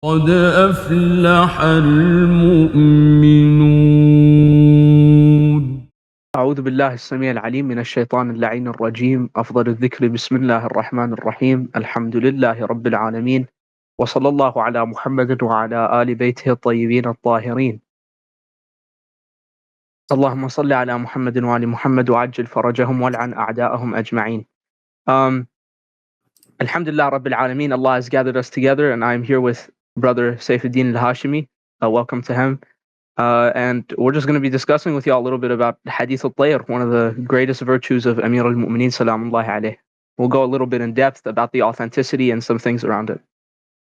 قد أفلح المؤمنون. أعوذ بالله السميع العليم من الشيطان اللعين الرجيم. أفضل الذكر بسم الله الرحمن الرحيم. الحمد لله رب العالمين، وصلى الله على محمد وعلى آل بيته الطيبين الطاهرين. اللهم صل على محمد وآل محمد وعجل فرجهم والعن أعداءهم أجمعين. Alhamdulillah Rabbil Alameen, Allah has gathered us together, and I'm here with brother Saifuddin al-Hashimi. Welcome to him. And we're just going to be discussing with you all a little bit about Hadith al-Tayr, one of the greatest virtues of Amir al-Mu'mineen Salamullahi alayh. We'll go a little bit in depth about the authenticity and some things around it.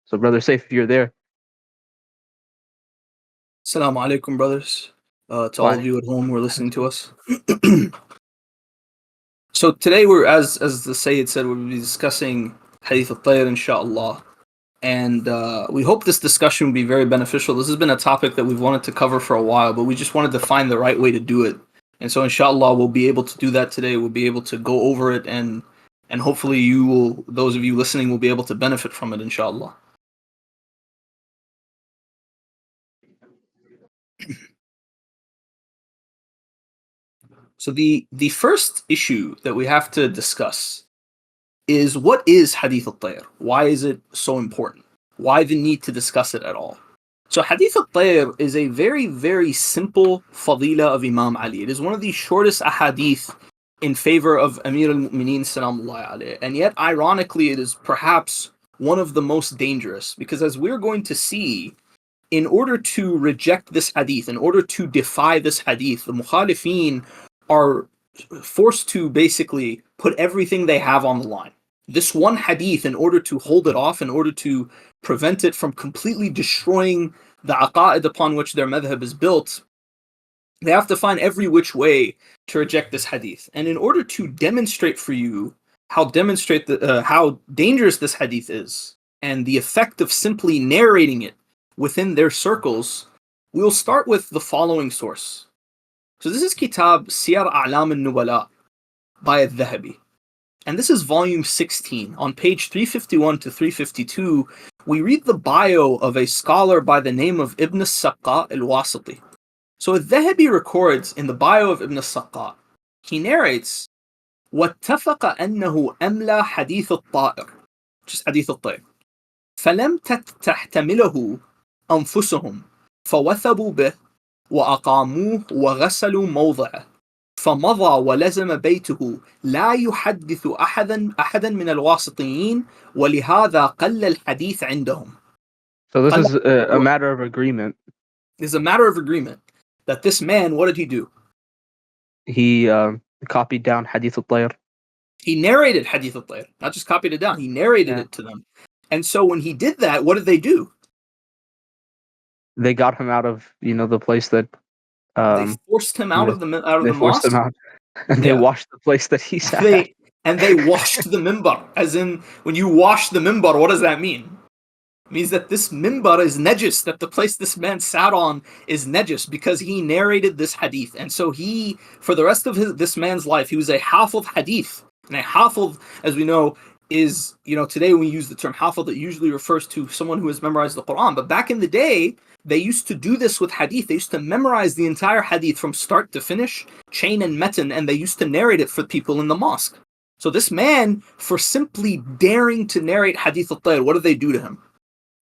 So brother Saif, if you're there. Assalamu alaikum, brothers. To all of you at home who are listening to us. So today as the Sayyid said, we'll be discussing Hadith al-Tayr, inshallah. And we hope this discussion will be very beneficial. This has been a topic that we've wanted to cover for a while, but we just wanted to find the right way to do it. And so inshallah, we'll be able to do that today. We'll be able to go over it, and hopefully those of you listening will be able to benefit from it, inshallah. So the first issue that we have to discuss is, what is Hadith al-Tayr? Why is it so important? Why the need to discuss it at all? So Hadith al-Tayr is a very, very simple fadila of Imam Ali. It is one of the shortest ahadith in favor of Amir al-Mu'mineen Salamullahi alayhi. And yet, ironically, it is perhaps one of the most dangerous, because as we're going to see, in order to reject this hadith, in order to defy this hadith, the mukhalifeen are forced to basically put everything they have on the line. This one hadith, in order to hold it off, in order to prevent it from completely destroying the aqa'id upon which their madhab is built, they have to find every which way to reject this hadith. And in order to demonstrate for you how dangerous this hadith is, and the effect of simply narrating it within their circles, we'll start with the following source. So this is Kitab Siyar A'lam al-Nubala by ad-Dhahabi. And this is volume 16. On page 351 to 352, we read the bio of a scholar by the name of Ibn Sakah al-Wasiti. So ad-Dhahabi records in the bio of Ibn Sakah, he narrates, وَاتَّفَقَ أَنَّهُ أَمْلَى حَدِيث الطَّائر, which is Hadith al-Tayr, فَلَمْ تَحْتَمِلَهُ أَنفُسُهُمْ فَوَثَبُوا بِهِ وأقاموه وغسلوا موضعه فمضى ولزم بيته لا يحدث أحدا من الواسطيين ولهذا قل الحديث عندهم. So this is a matter of agreement. It's a matter of agreement that this man, what did he do? He copied down Hadith al-Tayr. He narrated Hadith al-Tayr, not just copied it down. He narrated it to them. And so when he did that, what did they do? They got him out of the place that they forced him out of the they mosque. Forced him out, and they washed the place that he sat. They washed the mimbar. As in, when you wash the mimbar, what does that mean? It means that this mimbar is najis, that the place this man sat on is najis, because he narrated this hadith. And so he, for the rest of this man's life, he was a hafiz hadith. And a hafiz, as we know, is, today when we use the term hafiz, it usually refers to someone who has memorized the Quran. But back in the day, they used to do this with hadith. They used to memorize the entire hadith from start to finish, chain and metan, and they used to narrate it for people in the mosque. So this man, for simply daring to narrate Hadith al-Tayr, what did they do to him?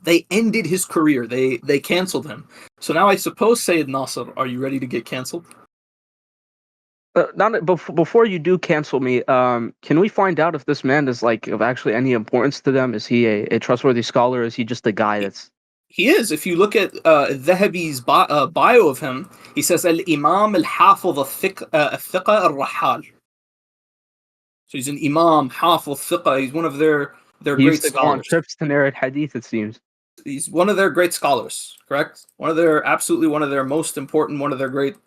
They ended his career. They canceled him. So now I suppose, Sayyid Nasr, are you ready to get canceled? Before you do cancel me, can we find out if this man is of actually any importance to them? Is he a trustworthy scholar? Or is he just a guy that's... He is. If you look at Dhahabi's bio of him, he says al-Imam al-Hafiz al-Thiqa al-Rahal. So he's an Imam, Hafiz, Thiqa. He's one of their great scholars. He used to go on trips to narrate hadith, it seems. He's one of their great scholars, correct? One of their most important, one of their great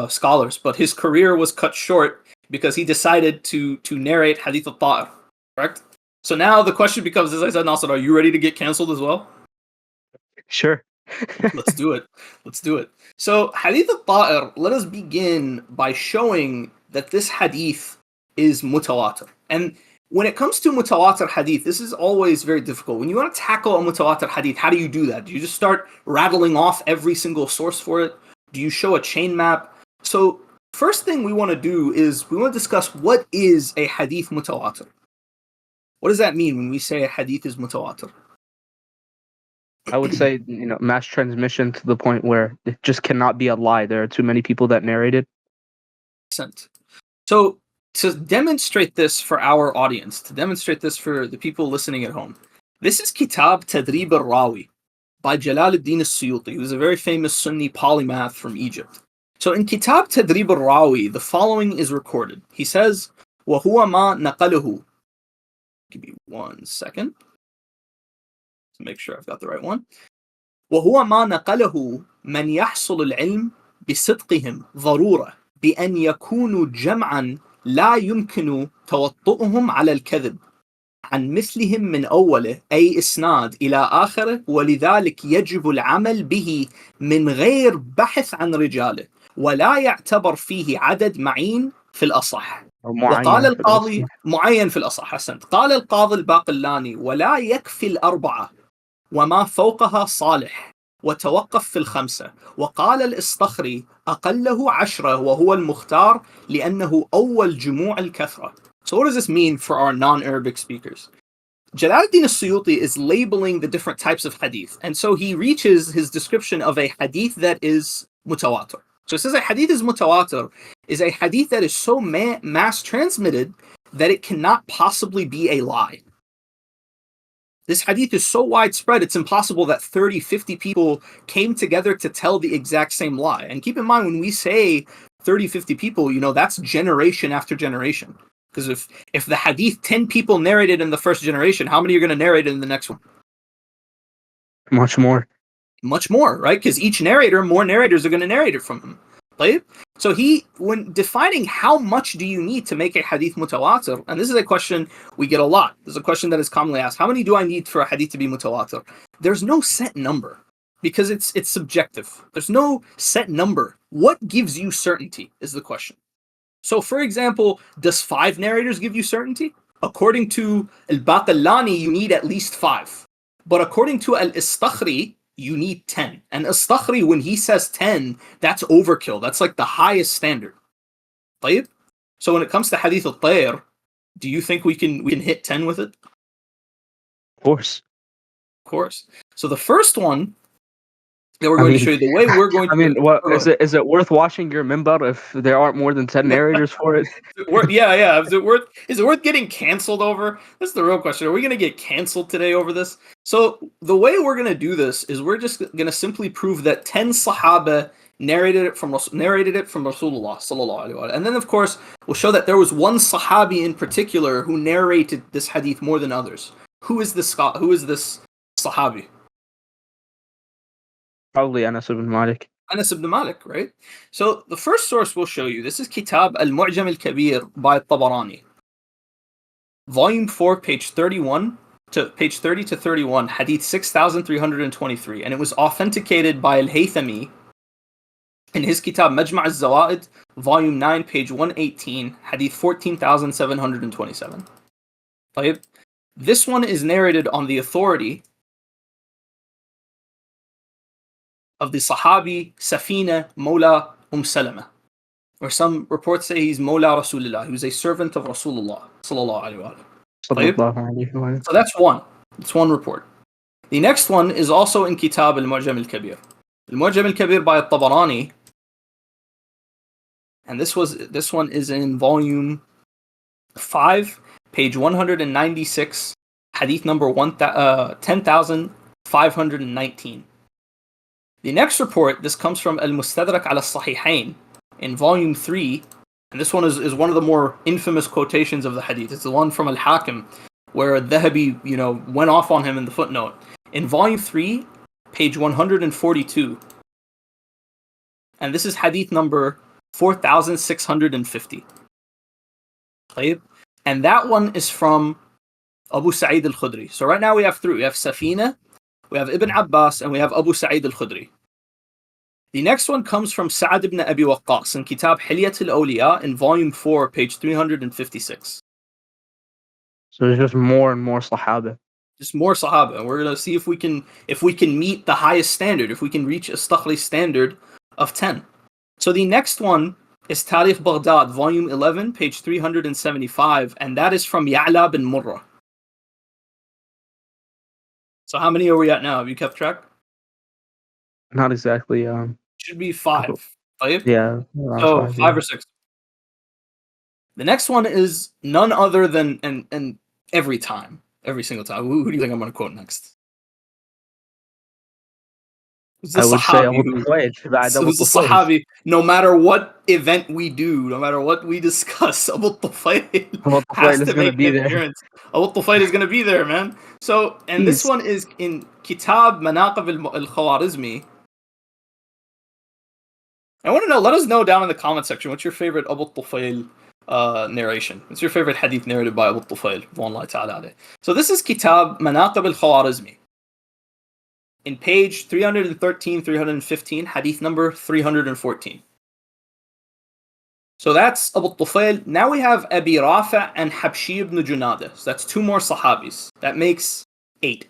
scholars. But his career was cut short because he decided to narrate Hadith al-Tayr, correct? So now the question becomes, as I said, Nasr, are you ready to get canceled as well? Sure. Let's do it. So Hadith al-Tayr, let us begin by showing that this hadith is mutawatir. And when it comes to mutawatir hadith, this is always very difficult. When you want to tackle a mutawatir hadith, how do you do that? Do you just start rattling off every single source for it? Do you show a chain map? So first thing we want to do is we want to discuss what is a hadith mutawatir. What does that mean when we say a hadith is mutawatir? I would say, mass transmission to the point where it just cannot be a lie. There are too many people that narrate it. So to demonstrate this for our audience, to demonstrate this for the people listening at home, this is Kitab Tadrib al-Rawi by Jalaluddin al-Suyuti, who is a very famous Sunni polymath from Egypt. So in Kitab Tadrib al-Rawi, the following is recorded. He says, وَهُوَ مَا نَقَلَهُ. Give me 1 second to make sure I've got the right one. وَهُوَ مَا نَقَلَهُ مَنْ يَحْصُلُ الْعِلْمِ بِصِدْقِهِمْ ضَرُورَةً بأن يكونوا جمعا لا يمكن توطؤهم على الكذب عن مثلهم من أوله أي إسناد إلى آخره ولذلك يجب العمل به من غير بحث عن رجاله ولا يعتبر فيه عدد معين في الأصح. وقال القاضي معين في الأصح حسنت. قال القاضي الباقلاني ولا يكفي الأربعة وما فوقها صالح وتوقف في الخمسة. وقال الإصطخري أقله 10 وهو المختار لأنه أول جموع الكثرة. So what does this mean for our non-Arabic speakers? Jalaluddin al-Suyuti is labeling the different types of hadith, and so he reaches his description of a hadith that is mutawatir. So it says a hadith is mutawatir, is a hadith that is so mass transmitted that it cannot possibly be a lie. This hadith is so widespread, it's impossible that 30, 50 people came together to tell the exact same lie. And keep in mind, when we say 30, 50 people, that's generation after generation. Because if the hadith, 10 people narrated in the first generation, how many are going to narrate it in the next one? Much more. Much more, right? Because each narrator, more narrators are going to narrate it from him. Right? So when defining how much do you need to make a hadith mutawatir, and this is a question we get a lot. This is a question that is commonly asked. How many do I need for a hadith to be mutawatir? There's no set number because it's subjective. There's no set number. What gives you certainty is the question. So for example, does 5 narrators give you certainty? According to al-Baqillani, you need at least 5. But according to al-Istakhri, you need 10. And Istakhri, when he says 10, that's overkill. That's like the highest standard. طيب? So when it comes to Hadith al-Tayr, do you think we can hit 10 with it? Of course. Of course. So the first one that we're going to show you, the way we're going to... Is it worth watching your minbar if there aren't more than 10 narrators for it? Yeah. Is it worth getting canceled over? That's the real question. Are we going to get canceled today over this? So the way we're going to do this is we're just going to simply prove that 10 Sahaba narrated it from Rasulullah sallallahu alaihi wasallam. And then of course we'll show that there was one Sahabi in particular who narrated this hadith more than others. Who is this Sahabi? Probably Anas ibn Malik. Anas ibn Malik, right? So the first source we'll show you, this is Kitab al-Mu'jam al-Kabir by al-Tabarani. Volume 4, page 30 to 31, hadith 6323, and it was authenticated by al-Haythami in his Kitab Majma' al-Zawaid, volume 9, page 118, hadith 14727. This one is narrated on the authority of the Sahabi Safina Mawla Salama. Or some reports say he's Mawla Rasulullah. He was a servant of Rasulullah sallallahu alaihi wasallam. So that's one. It's one report. The next one is also in Kitab al-Mu'jam al-Kabir. Al-Mu'jam al-Kabir by al-Tabarani. And this one is in volume 5, page 196, hadith number 10,519. The next report, this comes from al-Mustadrak ala Sahihain in volume 3, and this one is one of the more infamous quotations of the hadith. It's the one from al-Hakim where ad-Dhahabi, went off on him in the footnote. In volume 3, page 142. And this is hadith number 4650. And that one is from Abu Sa'id al-Khudri. So right now we have 3. We have Safina, we have Ibn Abbas, and we have Abu Sa'id al-Khudri. The next one comes from Sa'ad ibn Abi Waqqas in Kitab Hilyat al-Awliya in volume 4, page 356. So there's just more and more Sahaba. Just more Sahaba. And we're gonna see if we can meet the highest standard, if we can reach a Stakhli standard of 10. So the next one is Tarikh Baghdad, volume 11, page 375, and that is from Ya'la bin Murrah. So how many are we at now? Have you kept track? Not exactly. Should be 5. Yeah. So Five, 5 or 6. The next one is none other than and every single time. Who do you think I'm going to quote next? It's a I would say Sahabi. Who's a Sahabi? No matter what event we do, no matter what we discuss, Abu Tufayl has to make an appearance. Abu Tufayl is going to be there, man. So, and this one is in Kitab Manaqib al-Khawarizmi. I want to know, let us know down in the comment section, what's your favorite Abu Tufayl narration? What's your favorite hadith narrated by Abu Tufayl? So this is Kitab Manaqib al-Khawarizmi. In page 313, 315, hadith number 314. So that's Abu Tufayl. Now we have Abi Rafi' and Habshi ibn Junada. So that's 2 more Sahabis. That makes 8.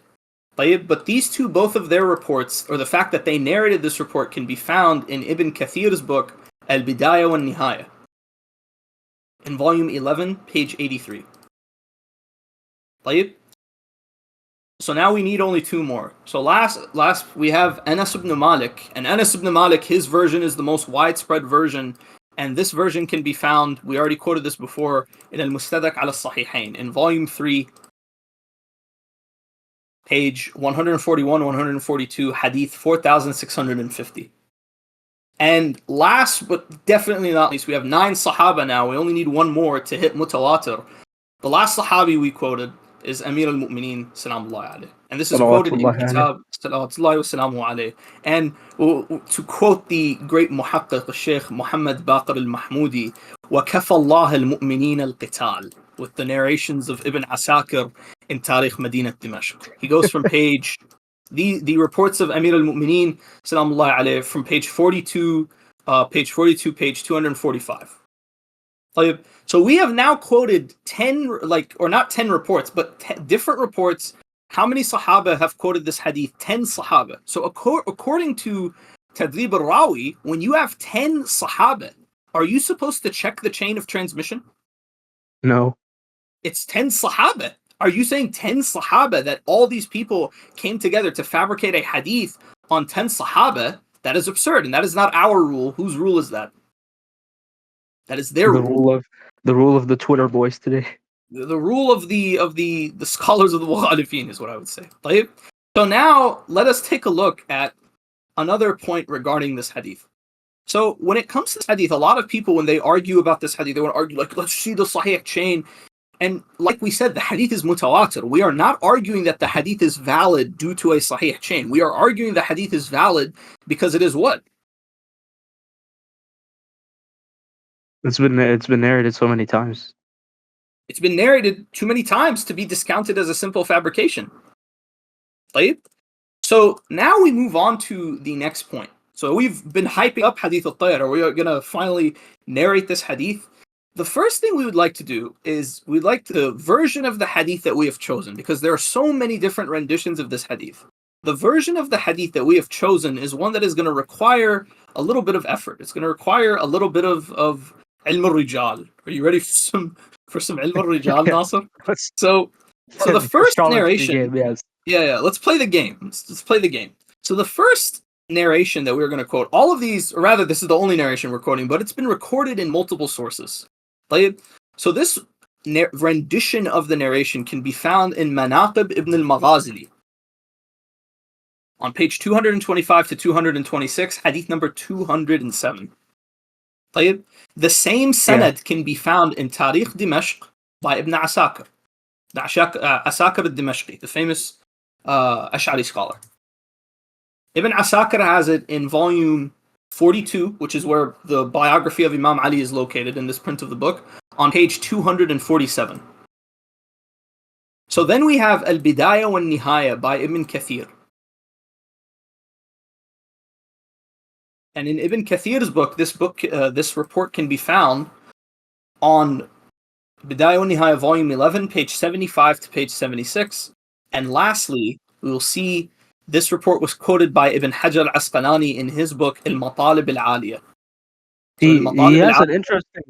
But these two, both of their reports, or the fact that they narrated this report, can be found in Ibn Kathir's book, Al-Bidayah wa Nihaya, in volume 11, page 83. So now we need only 2 more. So last we have Anas ibn Malik, and Anas ibn Malik, his version is the most widespread version, and this version can be found, we already quoted this before, in al-Mustadrak al-Sahihain, in volume 3, page 141, 142, hadith 4650. And last but definitely not least, we have 9 Sahaba now. We only need 1 more to hit Mutawatir. The last Sahabi we quoted is Amir al-Mu'mineen, salamullah alayh. And this is quoted in Kitab, salawatullahi wa salamu alayh. And to quote the great Muhaqqiq, Sheikh Muhammad Baqir al-Mahmudi, وَكَفَى اللَّهَ الْمُؤْمِنِينَ الْقِتَالِ, with the narrations of Ibn Asakir in Tarikh Madinat Dimashq. He goes from page, the reports of Amir al-Mu'mineen, salamullah alayh, from page 42, page 245. So we have now quoted 10, or not 10 reports, but different reports. How many Sahaba have quoted this hadith? 10 Sahaba. So according to Tadrib al-Rawi, when you have 10 Sahaba, are you supposed to check the chain of transmission? No. It's 10 Sahaba. Are you saying 10 Sahaba, that all these people came together to fabricate a hadith on 10 Sahaba? That is absurd, and that is not our rule. Whose rule is that? That is their rule. The rule of the Twitter boys today. The rule of the scholars of the Mukhalifin is what I would say. So now let us take a look at another point regarding this hadith. So when it comes to this hadith, a lot of people, when they argue about this hadith, they want to argue let's see the Sahih chain. And like we said, the hadith is mutawatir. We are not arguing that the hadith is valid due to a Sahih chain. We are arguing the hadith is valid because it is what? It's been narrated so many times. It's been narrated too many times to be discounted as a simple fabrication. Right? So now we move on to the next point. So we've been hyping up Hadith al-Tayr. We are going to finally narrate this hadith. The first thing we would like to do is we'd like the version of the hadith that we have chosen, because there are so many different renditions of this hadith. The version of the hadith that we have chosen is one that is going to require a little bit of effort. It's going to require a little bit of ilm al-rijal. Are you ready for some ilm al-rijal, Nasser? So the first narration... Game, yes. Yeah, let's play the game. Let's play the game. So the first narration that we're going to quote, all of these, or rather this is the only narration we're quoting, but it's been recorded in multiple sources. So this rendition of the narration can be found in Manaqib ibn al-Maghazili on page 225 to 226, hadith number 207. The same sanad can be found in Tarikh Dimashq by Ibn Asakir. Asakir al-Dimashqi, the famous Ash'ari scholar. Ibn Asakir has it in volume 42, which is where the biography of Imam Ali is located in this print of the book, on page 247. So then we have Al-Bidayah wa Nihaya by Ibn Kathir. And in Ibn Kathir's book, this report can be found on Bidaya wa Nihaya, volume 11, page 75 to page 76. And lastly, we will see this report was quoted by Ibn Hajar al-Asqalani in his book Al-Matalib al-Aliyah. So He Al-Matalib has an al-Aliyah, interesting,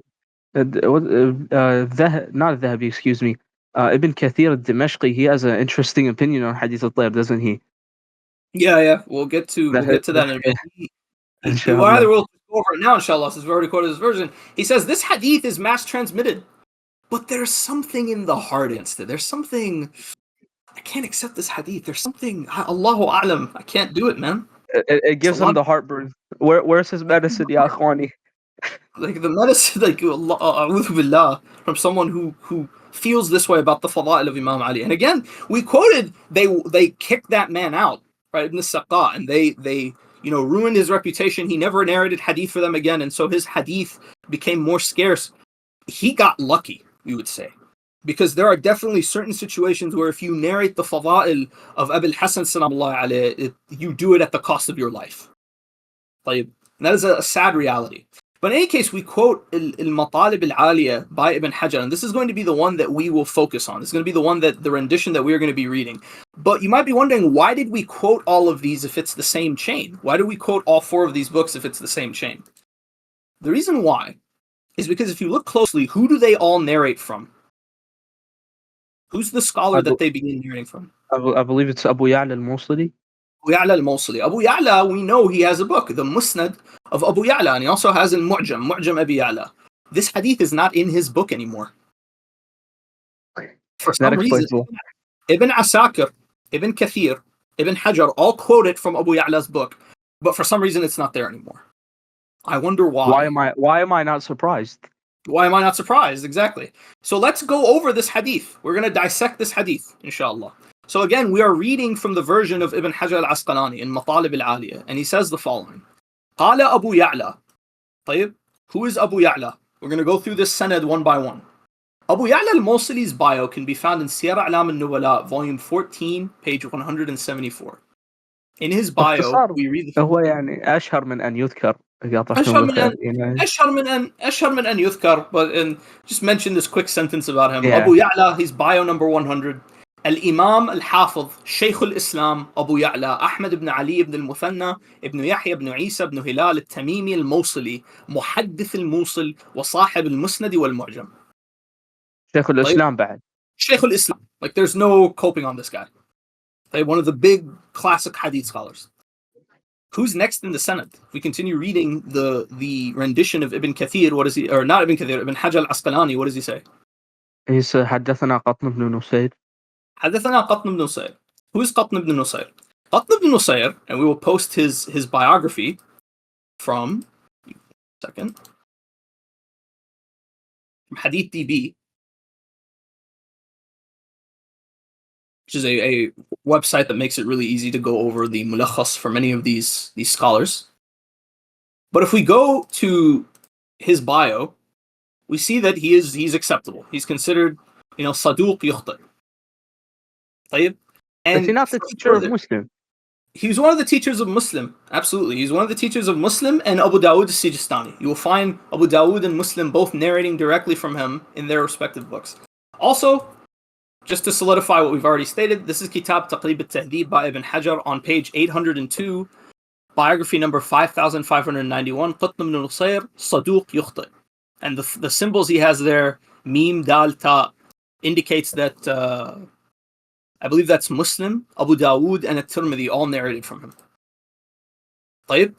not Dhahabi, excuse me. Ibn Kathir al-Dimashqi, he has an interesting opinion on Hadith al-Tayr, doesn't he? yeah, we'll get to that in a bit. Well, either Inshallah. we'll go over it now, inshallah, since we already quoted this version. He says this hadith is mass transmitted, but there's something in the heart instead. There's something, I can't accept this hadith. There's something, Allahu A'lam, I can't do it, man. It gives him the heartburn. Where's his medicine, ya akhwani? Like the medicine, like a'udhu billah, from someone who feels this way about the fada'il of Imam Ali. And again, we quoted they kicked that man out, right, Ibn Sakah, and they ruined his reputation. He never narrated hadith for them again, and so his hadith became more scarce. He got lucky, we would say, because there are definitely certain situations where if you narrate the fada'il of Abi al-Hasan sallallahu alayhi, you do it at the cost of your life. And that is a sad reality. But in any case, we quote Al-Matalib al-Aliyah by Ibn Hajar, and this is going to be the one that we will focus on. It's going to be the rendition that we're going to be reading. But you might be wondering, why did we quote all of these if it's the same chain? Why do we quote all 4 of these books if it's the same chain? The reason why is because if you look closely, who do they all narrate from? Who's the scholar that they begin narrating from? I believe it's Abu Ya'la al-Mawsili. Abu Ya'la al-Mawsili. Abu Ya'la, we know he has a book, the Musnad of Abu Ya'la, and he also has al-Mu'jam, Mu'jam Abi Ya'la. This hadith is not in his book anymore. For some reason, Ibn Asakir, Ibn Kathir, Ibn Hajar all quote it from Abu Ya'la's book, but for some reason it's not there anymore. I wonder why. Why am I not surprised? Why am I not surprised? Exactly. So let's go over this hadith. We're going to dissect this hadith, inshallah. So again, we are reading from the version of Ibn Hajar al-Asqalani in Matalib al-Aliyah, and he says the following. قال Abu Ya'la. طيب, who is Abu Ya'la? We're going to go through this sanad one by one. Abu Ya'la al-Mawsili's bio can be found in Siyar A'lam al-Nubala, volume 14, page 174. In his bio, we read the هو يعني أشهر من أن يذكر. أشهر من أن يذكر, but just mention this quick sentence about him. Abu Ya'la, his bio number 100. الإمام الحافظ شيخ الإسلام أبو يعلى أحمد بن علي بن المثنى ابن يحيى بن عيسى بن هلال التميمي الموصلي محدث الموصل وصاحب المسند والمعجم. شيخ الإسلام بعد. شيخ الإسلام. Like there's no coping on this guy. One of the big classic hadith scholars. Who's next in the Sanad? If we continue reading the rendition of Ibn Kathir, what does he, or not Ibn Kathir, Ibn Hajar al-Asqalani, what does he say? He said حدثنا قطن بن نسير. حدثنا قطن بن نسير. Who is Qa'tn ibn Nusyr? Qa'tn ibn Nusyr, and we will post his biography from Hadith DB, which is a website that makes it really easy to go over the mulakhas for many of these scholars. But if we go to his bio, we see that he's acceptable. He's considered, saduq yukhta. And is he not the teacher of Muslim? He's one of the teachers of Muslim. Absolutely. He's one of the teachers of Muslim and Abu Dawud al-Sijistani. You will find Abu Dawud and Muslim both narrating directly from him in their respective books. Also, just to solidify what we've already stated, this is Kitab Taqrib al-Tahdhib by Ibn Hajar on page 802, biography number 5591, Qa'tn ibn Nusyr, Saduq Yukhta. And the symbols he has there, Mim, Dal, Ta, indicates that I believe that's Muslim, Abu Dawud, and at-Tirmidhi all narrated from him. طيب?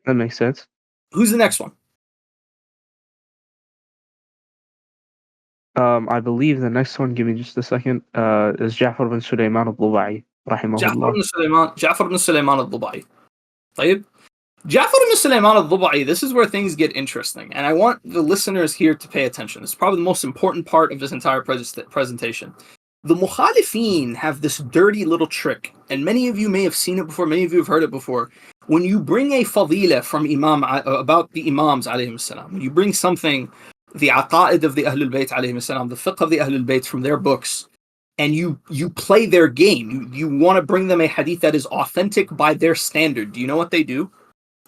That makes sense. Who's the next one? I believe the next one, give me just a second, is Ja'far bin Sulaiman al-Dhubai, rahimahullah. Ja'far bin Sulaiman al-Dhubai. طيب? Ja'far bin Sulaiman al-Dhubai, this is where things get interesting, and I want the listeners here to pay attention. It's probably the most important part of this entire presentation. The Mukhalifeen have this dirty little trick, and many of you may have seen it before, many of you have heard it before. When you bring a fadila from Imam about the Imams alayhim salam, when you bring something, the aqa'id of the Ahlul Bayt alayhim salam, the fiqh of the Ahlul Bayt from their books, and you play their game, you want to bring them a hadith that is authentic by their standard, do you know what they do?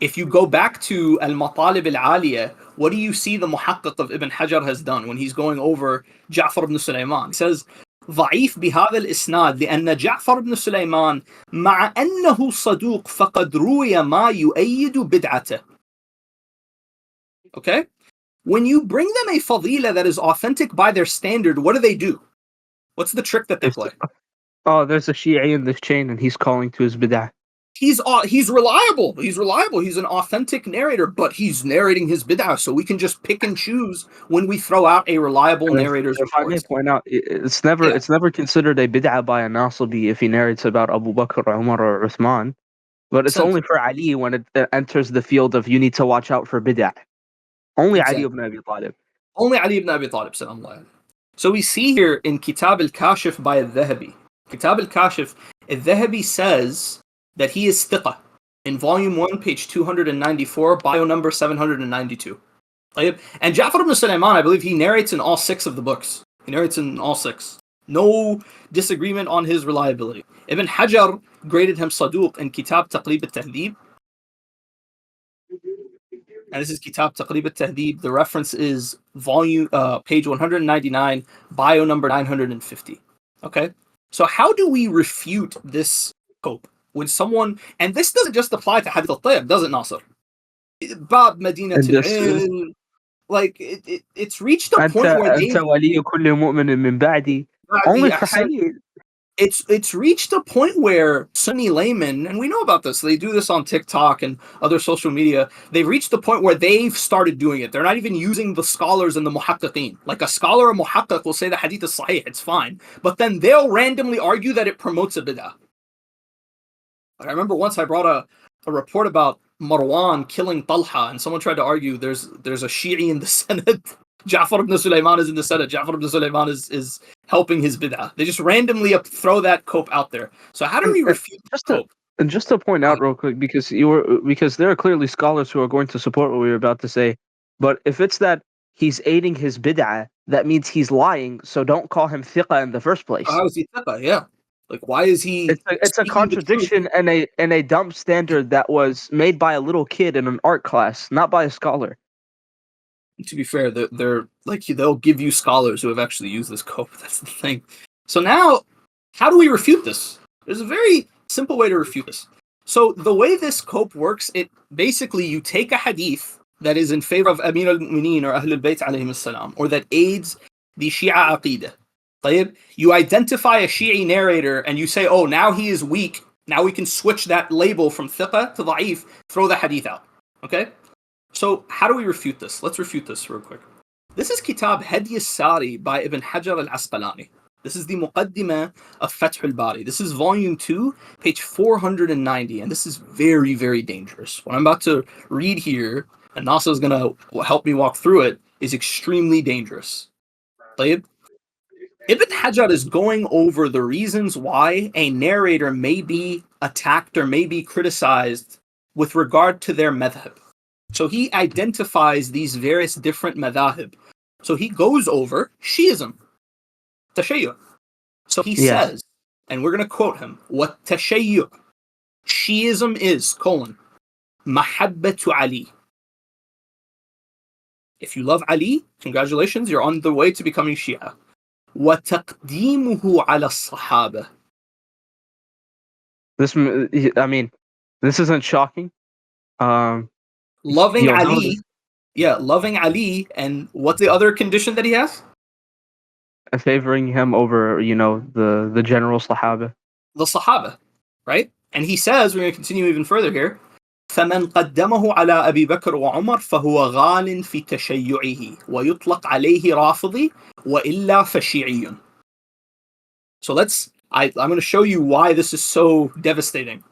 If you go back to al-Matalib al-Aliyah, what do you see the muhaqqiq of Ibn Hajar has done when he's going over Ja'far bin Sulaiman? He says, ضعيف بهذا الإسناد لأن جعفر بن سليمان مع أنه صدوق فقد روي ما يؤيد بدعته. Okay? When you bring them a fadila that is authentic by their standard, what do? What's the trick that they play? Oh, there's a Shi'i in this chain and he's calling to his bid'ah. He's reliable. He's reliable. He's an authentic narrator, but he's narrating his bid'ah, so we can just pick and choose when we throw out a reliable narrator's If I may reports. point out, it's never considered a bid'ah by a Nasibi if he narrates about Abu Bakr, Umar, or Uthman. But it's only for Ali when it enters the field of you need to watch out for bid'ah. Only Exactly. Ali ibn Abi Talib. Only Ali ibn Abi Talib said Allah. So we see here in Kitab al-Kashif by al-Dhahabi. Kitab al-Kashif, al-Dhahabi says that he is thiqah. In volume 1, page 294, bio number 792. And Ja'far bin Sulaiman, I believe he narrates in all 6 of the books. He narrates in all 6. No disagreement on his reliability. Ibn Hajar graded him Saduq in Kitab Taqrib al-Tahdhib. And this is Kitab Taqrib al-Tahdhib. The reference is volume, page 199, bio number 950. Okay? So how do we refute this scope? When someone, and this doesn't just apply to Hadith al-Tayr, does it, Nasr? Bab Medina al-Ilm, like it's reached a point where they only for Hadith. It's reached a point where Sunni laymen, and we know about this, they do this on TikTok and other social media, they've reached the point where they've started doing it. They're not even using the scholars and the muhaqqiqeen. Like a scholar or muhaqqiq will say the hadith is sahih, it's fine, but then they'll randomly argue that it promotes a bid'ah. I remember once I brought a report about Marwan killing Talha, and someone tried to argue there's a Shi'i in the Senate. Ja'far bin Sulaiman is in the Senate. Ja'far bin Sulaiman is helping his bid'ah. They just randomly throw that cope out there. So how do we refute cope? And just to point out real quick, because there are clearly scholars who are going to support what we were about to say, but if it's that he's aiding his bid'ah, that means he's lying, so don't call him thiqah in the first place. How is he thiqah? Yeah. Like, why is he... It's a contradiction and a dumb standard that was made by a little kid in an art class, not by a scholar. To be fair, they're like, they'll give you scholars who have actually used this cope. That's the thing. So now, how do we refute this? There's a very simple way to refute this. So the way this cope works, it basically, you take a hadith that is in favor of Amir al-Mu'mineen or Ahlul Bayt alayhim salam, or that aids the Shia aqidah. You identify a Shi'i narrator and you say, oh, now he is weak. Now we can switch that label from thiqah to da'if, throw the hadith out. Okay? So how do we refute this? Let's refute this real quick. This is Kitab Hadi al-Sari by Ibn Hajar al-Asqalani. This is the Muqaddimah of Fath al-Bari. This is volume 2, page 490, and this is very, very dangerous. What I'm about to read here, and Nasser is going to help me walk through it, is extremely dangerous. Ibn Hajar is going over the reasons why a narrator may be attacked or may be criticized with regard to their madhab. So he identifies these various different madhahib. So he goes over Shi'ism, Tashayyu'. So he says, and we're going to quote him, what Tashayyu', Shi'ism is, mahabbatu Ali. If you love Ali, congratulations, you're on the way to becoming Shia. وَتَقْدِيمُهُ عَلَى الصَّحَابَةِ. This isn't shocking. Loving Ali, loving Ali, and what's the other condition that he has? Favoring him over, the general Sahaba. The Sahaba, right? And he says, we're going to continue even further here, فَمَنْ قَدَّمَهُ عَلَى أَبِي بَكْرٍ وَعُمَرٍ فَهُوَ غَالٍ فِي تَشَيُّعِهِ وَيُطْلَقْ عَلَيْهِ رَافِضِي وَإِلَّا فَشِيعِيٌّ. So I'm going to show you why this is so devastating.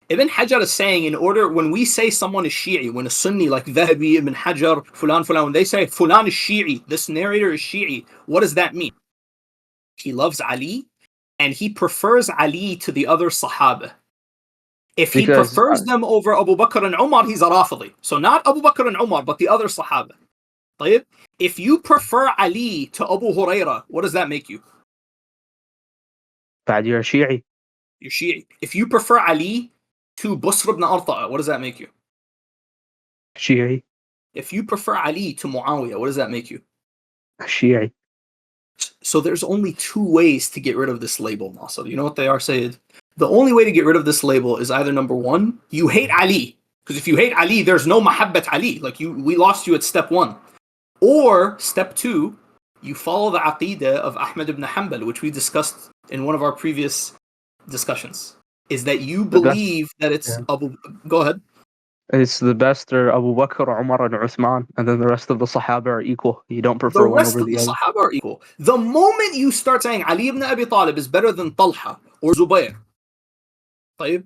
Ibn Hajar is saying, when we say someone is Shi'i, when a Sunni like Dhahabi, Ibn Hajar, Fulan, when they say Fulan is Shi'i, this narrator is Shi'i, what does that mean? He loves Ali, and he prefers Ali to the other Sahaba. If he prefers them over Abu Bakr and Umar, he's a Rafidi. So not Abu Bakr and Umar, but the other Sahaba. If you prefer Ali to Abu Hurairah, what does that make you? You're a Shi'i. You're Shi'i. If you prefer Ali to Busr ibn Arta'a, what does that make you? Shi'i. If you prefer Ali to Muawiyah, what does that make you? Shi'i. So there's only two ways to get rid of this label, Nasser. You know what they are saying? The only way to get rid of this label is either number one, you hate Ali. Because if you hate Ali, there's no mahabbat Ali. Like we lost you at step one. Or step two, you follow the aqidah of Ahmad ibn Hanbal, which we discussed in one of our previous discussions. Is that you believe that it's Abu... Go ahead. It's the best are Abu Bakr, Umar, and Uthman, and then the rest of the Sahaba are equal. You don't prefer one over the other. The Sahaba are equal. The moment you start saying Ali ibn Abi Talib is better than Talha or Zubayr, طيب,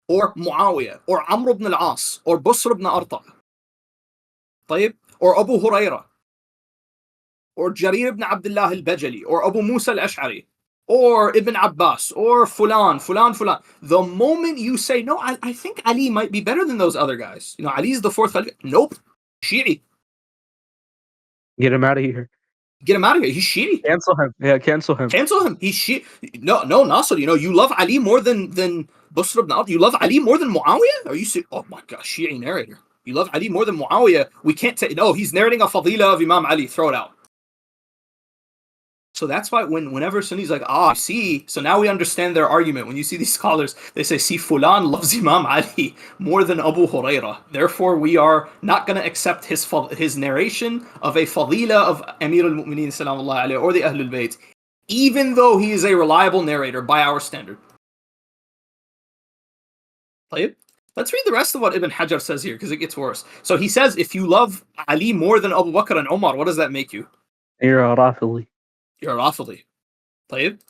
or Muawiyah, or Amr ibn al-As, or Busr ibn Arta, طيب, or Abu Hurairah, or Jarir ibn Abdullah al-Bajali, or Abu Musa al-Ash'ari, or Ibn Abbas, or Fulan. The moment you say, no, I think Ali might be better than those other guys. You know, Ali is the fourth Khalifa. Nope. Shi'i. Get him out of here. Get him out of here. He's Shi'i. Cancel him. Yeah, cancel him. Cancel him. He's Shi'i. No, Nasser, you know, you love Ali more than Busr ibn Arta. You love Ali more than Muawiyah? Are you serious? Oh my gosh, Shi'i narrator. You love Ali more than Muawiyah. We can't take, no, he's narrating a fadila of Imam Ali. Throw it out. So that's why whenever Sunni's like, see, so now we understand their argument. When you see these scholars, they say, see, Fulan loves Imam Ali more than Abu Hurairah. Therefore, we are not going to accept his narration of a fadila of Amir al-Mu'mineen sallallahu alayhi or the Ahlul Bayt, even though he is a reliable narrator by our standard. Let's read the rest of what Ibn Hajar says here, because it gets worse. So he says, if you love Ali more than Abu Bakr and Umar, what does that make you? You're a Rafili. You're a Rafili. طيب.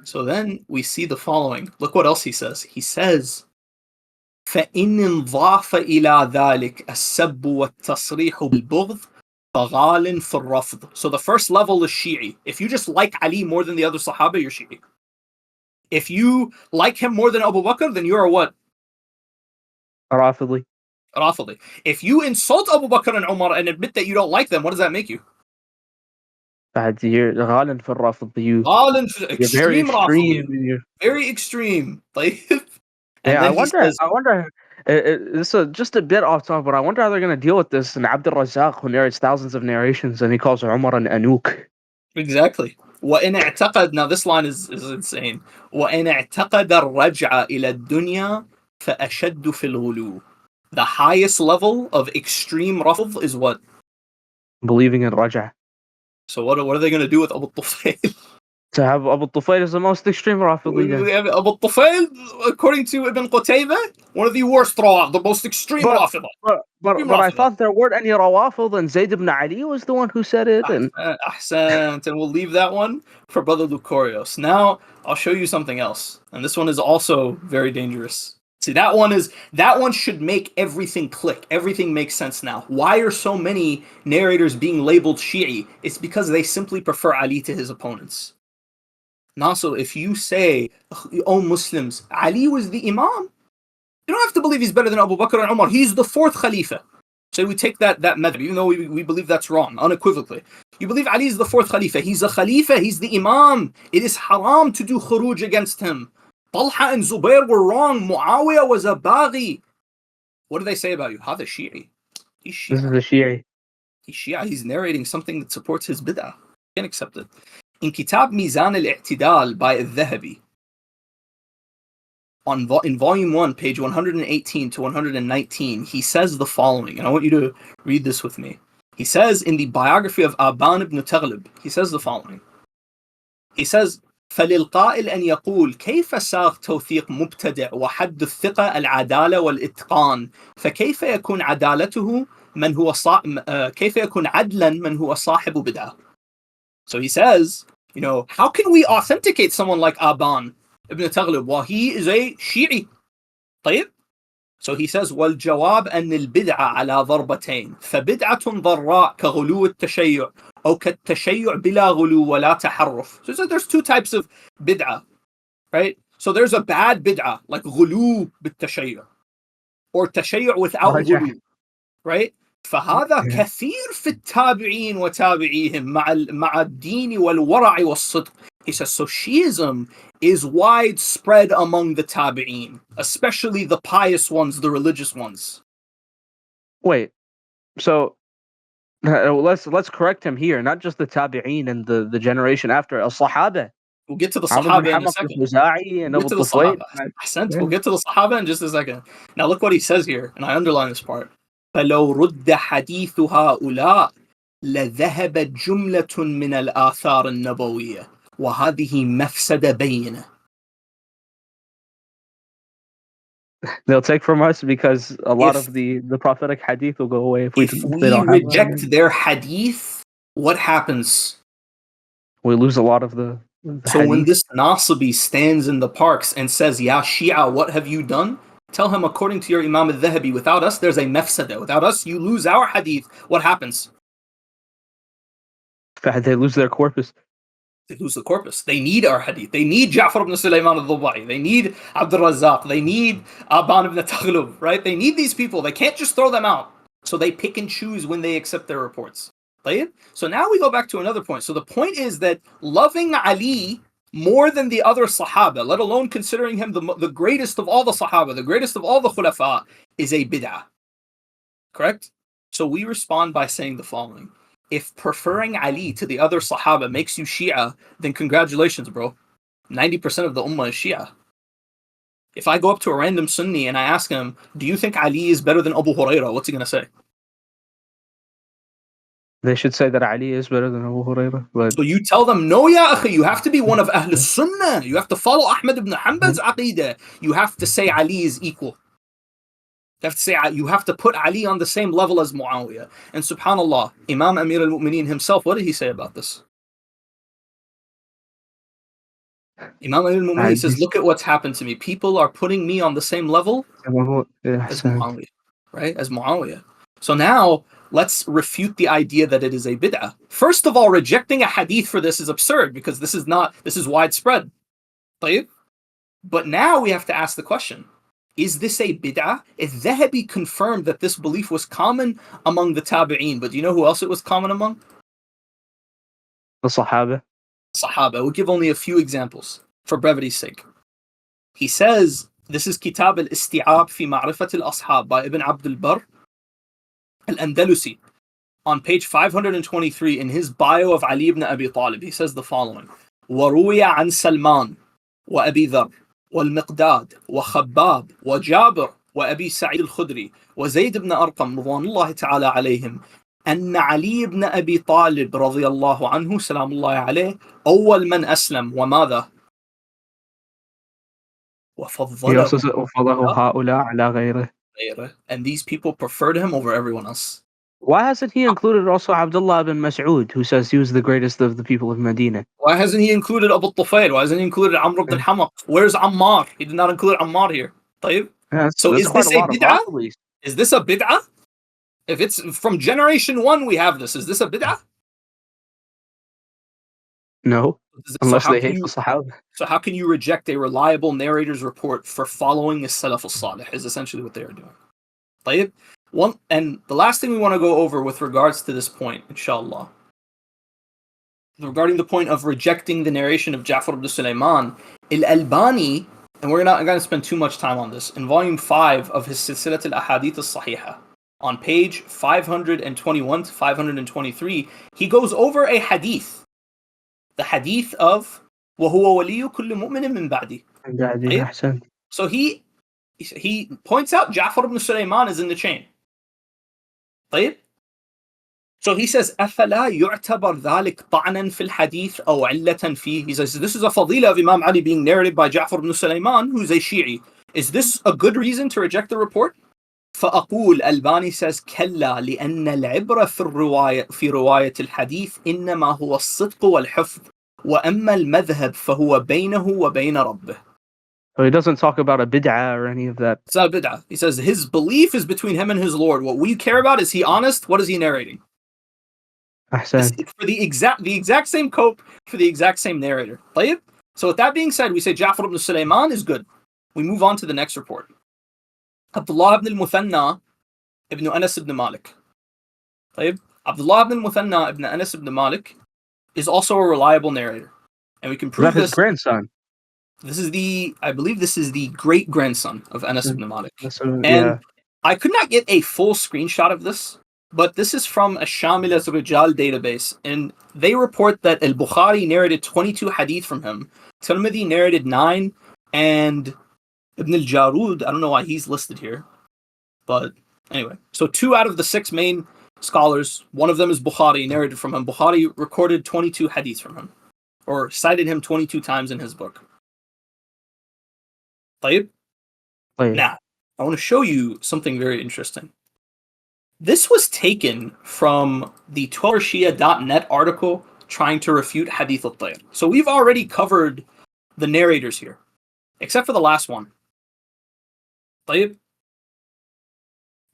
So then we see the following. Look what else he says. He says, فَإِنْ انضاف إلى ذلك السب والتصريح بالبغض فغال في الرفض. So the first level is Shi'i. If you just like Ali more than the other Sahaba, you're Shi'i. If you like him more than Abu Bakr, then you are what? Rafili. Rafili. If you insult Abu Bakr and Umar and admit that you don't like them, what does that make you? You're غالن في الرفض. You're very extreme. Very extreme. Yeah, I wonder. This is just a bit off topic, but I wonder how they're going to deal with this. And Abd al-Razzaq, who narrates thousands of narrations, and he calls Umar an Anuk. Exactly. وإن اعتقد, now this line is insane. وإن اعتقد الرجع إلى الدنيا فأشد في الغلو. The highest level of extreme rafd is what? Believing in Raja. So what are they going to do with Abu Tufayl? To have Abu Tufayl is the most extreme Rafidi. Abu Tufayl, according to Ibn Qutayba, one of the worst rawaf, the most extreme Rafida. But I thought there weren't any Rawafid, and Zayd ibn Ali was the one who said it. Ahsant, and we'll leave that one for Brother Lucorios. Now, I'll show you something else. And this one is also very dangerous. See, that one should make everything click. Everything makes sense now. Why are so many narrators being labeled Shi'i? It's because they simply prefer Ali to his opponents. Nasr, if you say, oh Muslims, Ali was the Imam, you don't have to believe he's better than Abu Bakr and Umar. He's the fourth Khalifa. So we take that madhab, even though we believe that's wrong, unequivocally. You believe Ali is the fourth Khalifa. He's a Khalifa, he's the Imam. It is haram to do khuruj against him. Talha and Zubair were wrong. Muawiyah was a baghi. What do they say about you? Hada Shi'i. He's Shia. This is a Shi'i. He's Shia. He's narrating something that supports his bid'ah. Can't accept it. In Kitab Mizan al-I'tidal by al-Dhahabi, in volume 1, page 118 to 119, he says the following, and I want you to read this with me. He says in the biography of Aban ibn Taghlib, he says the following. He says, فللقائل أن يقول كيف ساغ توثيق مبتدع وحد الثقة العدالة والإتقان فكيف يكون عدالته من هو كيف يكون عدلا من هو صاحب بدعة. So he says, you know, how can we authenticate someone like Aban ibn Taghlib while he is a Shi'i? طيب? So he says, والجواب أن البدعة على ضربتين فبدعة ضراء كغلو التشيع أو كالتشيع بلا غلو ولا تحرف. So there's two types of bid'ah, right? So there's a bad bid'ah, like غلو بالتشيع, or تشيع without غلو, right? فهذا كثير في التابعين وتابعيهم مع الدين والورع والصدق. He says, so Shi'ism is widespread among the tabi'een, especially the pious ones, the religious ones. Wait, so let's correct him here. Not just the tabi'een and the generation after al-Sahaba. We'll get to the Amr bin Sahaba in a Hamak second. al-Khuzai and We'll Abu get to the Tufayl. Sahaba. Ahsant. Yeah. We'll get to the Sahaba in just a second. Now look what he says here, and I underline this part. فَلَوْ رُدَّ حَدِيثُ هَؤُلَاءِ لَذَهَبَتْ جُمْلَةٌ مِنَ الْآثَارِ النَّبَوِيَّةِ وَهَذِهِ مَفْسَدَ بَيِّنَةٌ. They'll take from us because a lot If of the prophetic hadith will go away if they we don't have reject their hadith, what happens? we lose a lot of the So when hadith. this Nasibi stands in the parks and says, Ya Shia, what have you done? Tell him, according to your Imam al-Dhahabi, without us, there's a mafsada. Without us, you lose our hadith. What happens? They lose their corpus. They lose the corpus. They need our hadith. They need Ja'far bin Sulaiman al-Dhubai. They need Abd Allah. They need Aban ibn Taghlub, right? They need these people. They can't just throw them out. So they pick and choose when they accept their reports. Right? So now we go back to another point. So the point is that loving Ali more than the other Sahaba, let alone considering him the greatest of all the Sahaba, the greatest of all the Khulafa, is a bid'ah. Correct? So we respond by saying the following. If preferring Ali to the other Sahaba makes you Shia, then congratulations, bro. 90% of the Ummah is Shia. If I go up to a random Sunni and I ask him, do you think Ali is better than Abu Hurairah? What's he going to say? They should say that Ali is better than Abu Hurairah. But So you tell them, no, ya akhi, you have to be one of Ahlul Sunnah. You have to follow Ahmad ibn Hanbal's aqidah. You have to say Ali is equal. You have to put Ali on the same level as Muawiyah. And subhanallah, Imam Amir al-Mu'mineen himself, what did he say about this? Imam Amir al-Mu'mineen says, look at what's happened to me. People are putting me on the same level as Muawiyah, right? As Muawiyah. So now, let's refute the idea that it is a bid'ah. First of all, rejecting a hadith for this is absurd because this is widespread. But now we have to ask the question, is this a bid'ah? Al-Dhahabi confirmed that this belief was common among the tabi'een, but do you know who else it was common among? the Sahaba. Sahaba. We'll give only a few examples for brevity's sake. He says, this is Kitab al-Isti'ab fi Ma'rifat al-Ashab by Ibn Abd al-Barr al-Andalusi. On page 523 in his bio of Ali ibn Abi Talib, he says the following. وَرُوِيَ عَنْ سَلْمَانَ وَأَبِي ذَرٍ والمقداد وخباب وجابر وأبي سعيد الخدري وزيد بن أرقم رضوان الله تعالى عليهم أن علي بن أبي طالب رضي الله عنه سلام الله عليه أول من أسلم وماذا؟ وفضله هؤلاء على غيره. And these people preferred him over everyone else. Why hasn't he included also Abd Allah bin Mas'ud, who says he was the greatest of the people of Medina? Why hasn't he included Abu Tufayl? Why hasn't he included Amr ibn al-Hamaq? Where's Ammar? He did not include Ammar here. So is this a bid'ah? Is this a bid'ah? If it's from generation 1, we have this. Is this a bid'ah? No, unless they hate the Sahaba. So how can you reject a reliable narrator's report for following a Salaf al-Salih is essentially what they are doing. And the last thing we want to go over with regards to this point, inshallah, regarding the point of rejecting the narration of Ja'far bin Sulaiman, al-Albani, and we're not going to spend too much time on this, in volume 5 of his Silsilat al-Ahadith al-Sahihah, on page 521 to 523, he goes over a hadith, the hadith of وَهُوَ وَلِيُّ كُلِّ مُؤْمِنٍ مِّن بَعْدِهِ. So he points out Ja'far bin Sulaiman is in the chain. So he says, أَفَلَا يُعْتَبَرْ ذَلِكَ طَعْنًا فِي الْحَدِيثِ أَوْ عِلَّةً فِيهِ. He says, this is a fadila of Imam Ali being narrated by Ja'far bin Sulaiman, who's a Shi'i. Is this a good reason to reject the report? فأقول, Albani says, كلا لأن العبرة في رواية الحديث إنما هو الصدق والحفظ وأما المذهب فهو بينه وبين ربه. So he doesn't talk about a bid'ah or any of that. It's not a bid'ah. He says his belief is between him and his Lord. What we care about is he honest? What is he narrating? For the exact same cope for the exact same narrator. So with that being said, we say Ja'far ibn Sulaiman is good. We move on to the next report. Abd Allah ibn al-Muthanna ibn Anas ibn Malik. Abd Allah ibn al-Muthanna ibn Anas ibn Malik is also a reliable narrator. And we can prove this. His grandson. I believe this is the great grandson of Anas ibn Malik. Yeah. I could not get a full screenshot of this, but this is from a Shamila's Rijal database, and they report that al-Bukhari narrated 22 hadith from him, Tirmidhi narrated 9, and Ibn al-Jarud, I don't know why he's listed here, but anyway. So 2 out of the 6 main scholars, one of them is Bukhari, narrated from him. Bukhari recorded 22 hadith from him, or cited him 22 times in his book. طيب? Now, I want to show you something very interesting. This was taken from the TweleverShia.net article trying to refute Hadith al-Tayr. So we've already covered the narrators here, except for the last one. طيب?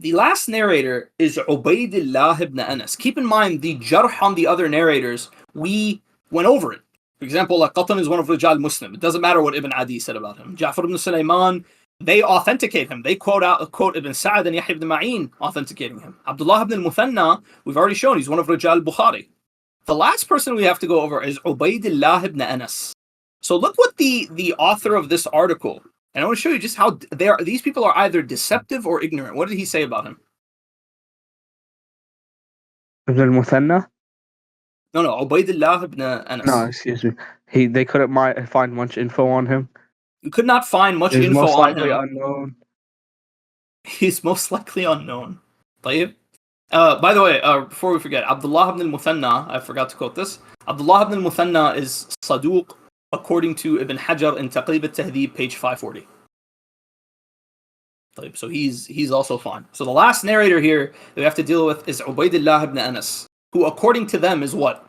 The last narrator is Ubaydullah ibn Anas. Keep in mind the jarh on the other narrators, we went over it. For example, Qa'tn is one of Rijal Muslim. It doesn't matter what Ibn Adi said about him. Ja'far bin Sulaiman, they authenticate him. They quote Ibn Sa'd and Yahya ibn Ma'in authenticating him. Abd Allah ibn al-Muthanna, we've already shown, he's one of Rijal Bukhari. The last person we have to go over is Ubaydullah ibn Anas. So look what the author of this article, and I want to show you just how these people are either deceptive or ignorant. What did he say about him? Ibn al-Muthanna? No, Ubaydullah ibn Anas. No, excuse me. They couldn't find much info on him. You could not find much He's info most on likely him. unknown. He's most likely unknown. طيب? By the way, before we forget, Abdullah ibn al-Muthanna, I forgot to quote this. Abdullah ibn al-Muthanna is Saduq according to Ibn Hajar in Taqrib al-Tahdhib, page 540. طيب, so he's also fine. So the last narrator here that we have to deal with is Ubaydullah ibn Anas, who according to them is what?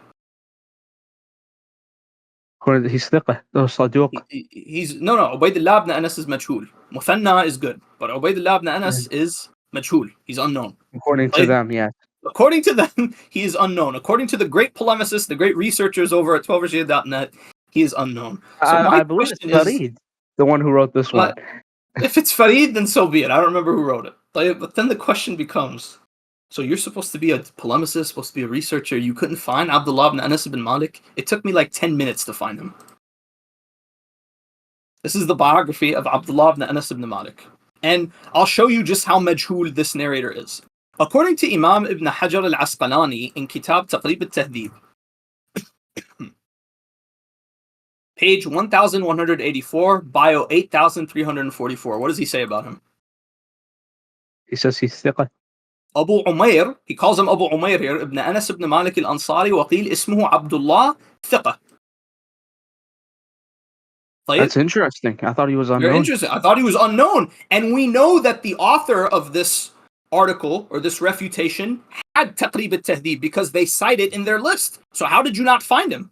He's thiqah. Saduq. He's no. Ubaydullah ibn Anas is majhul. Muthanna is good, but Ubaydullah ibn Anas is majhul. He's unknown. According to them, yes. According to them, he is unknown. According to the great polemicists, the great researchers over at TweleverShia.net, he is unknown. So I believe it's Farid, the one who wrote this one. If it's Farid, then so be it. I don't remember who wrote it. But then the question becomes, so you're supposed to be a polemicist, supposed to be a researcher. You couldn't find Abdullah ibn Anas ibn Malik? It took me like 10 minutes to find him. This is the biography of Abdullah ibn Anas ibn Malik. And I'll show you just how majhul this narrator is. According to Imam Ibn Hajar al-Asqalani in Kitab Taqrib al-Tahdhib, page 1184, bio 8344. What does he say about him? He says he's thiqah. Abu Umayr, he calls him Abu Umayr here, Ibn Anas ibn Malik al-Ansari, وقيل اسمه Abdullah ثقة. That's interesting. I thought he was unknown. Very interesting. I thought he was unknown. And we know that the author of this article, or this refutation, had Taqrib al-Tahdhib because they cite it in their list. So how did you not find him?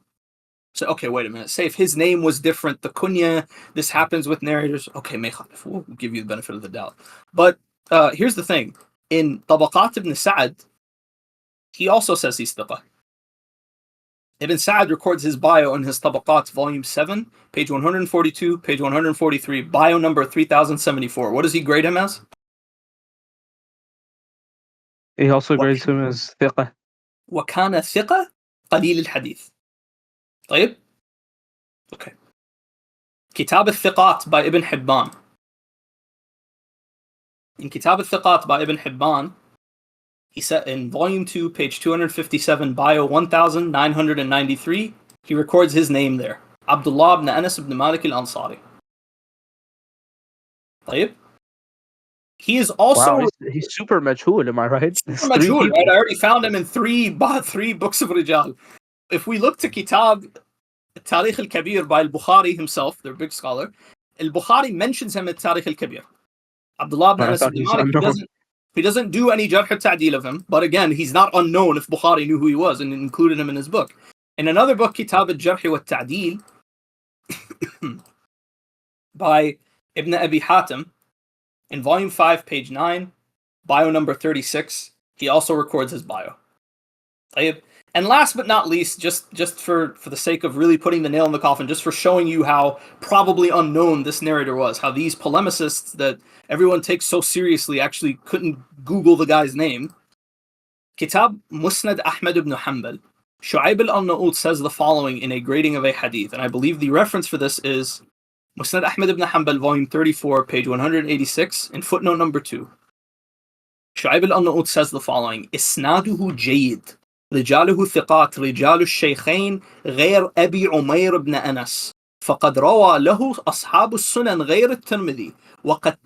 So, okay, wait a minute. Say if his name was different, the kunya, this happens with narrators. Okay, we'll give you the benefit of the doubt. But here's the thing. In Tabaqat ibn Sa'd, he also says he's thiqah. Ibn Sa'd records his bio in his Tabaqat, volume 7, page 142, page 143, bio number 3074. What does he grade him as? He also grades him as thiqah. وكان ثقة قليل الحديث. طيب? Okay. Kitab al-Thiqat by Ibn Hibban. In Kitab al-Thiqat by Ibn Hibban, he said in volume 2, page 257, bio 1993, he records his name there. Abdullah ibn Anas ibn Malik al-Ansari. طيب? He is also... Wow, he's super majhul, am I right? Super majhul, right? I already found him in three books of Rijal. If we look to Kitab Tarikh al-Kabir by al-Bukhari himself, their big scholar, al-Bukhari mentions him in Tarikh al-Kabir. Abdullah ibn Anas ibn Malik, he doesn't do any jarh al-ta'dil of him, but again, he's not unknown if Bukhari knew who he was and included him in his book. In another book, Kitab al-Jarh wa al-Ta'dil, by Ibn Abi Hatim, in volume 5, page 9, bio number 36, he also records his bio. And last but not least, just for the sake of really putting the nail in the coffin, just for showing you how probably unknown this narrator was, how these polemicists that everyone takes so seriously actually couldn't Google the guy's name. Kitab Musnad Ahmad ibn Hanbal, Shu'aib al-Arnaout says the following in a grading of a hadith, and I believe the reference for this is Musnad Ahmad ibn Hanbal, volume 34, page 186, in footnote number 2. Shu'aib al-Arnaout says the following: Isnaduhu jayyid, رجاله ثقات رجال الشيخين غير أبي عمير بن أنس فقد روى له أصحاب السنن غير الترمذي وقد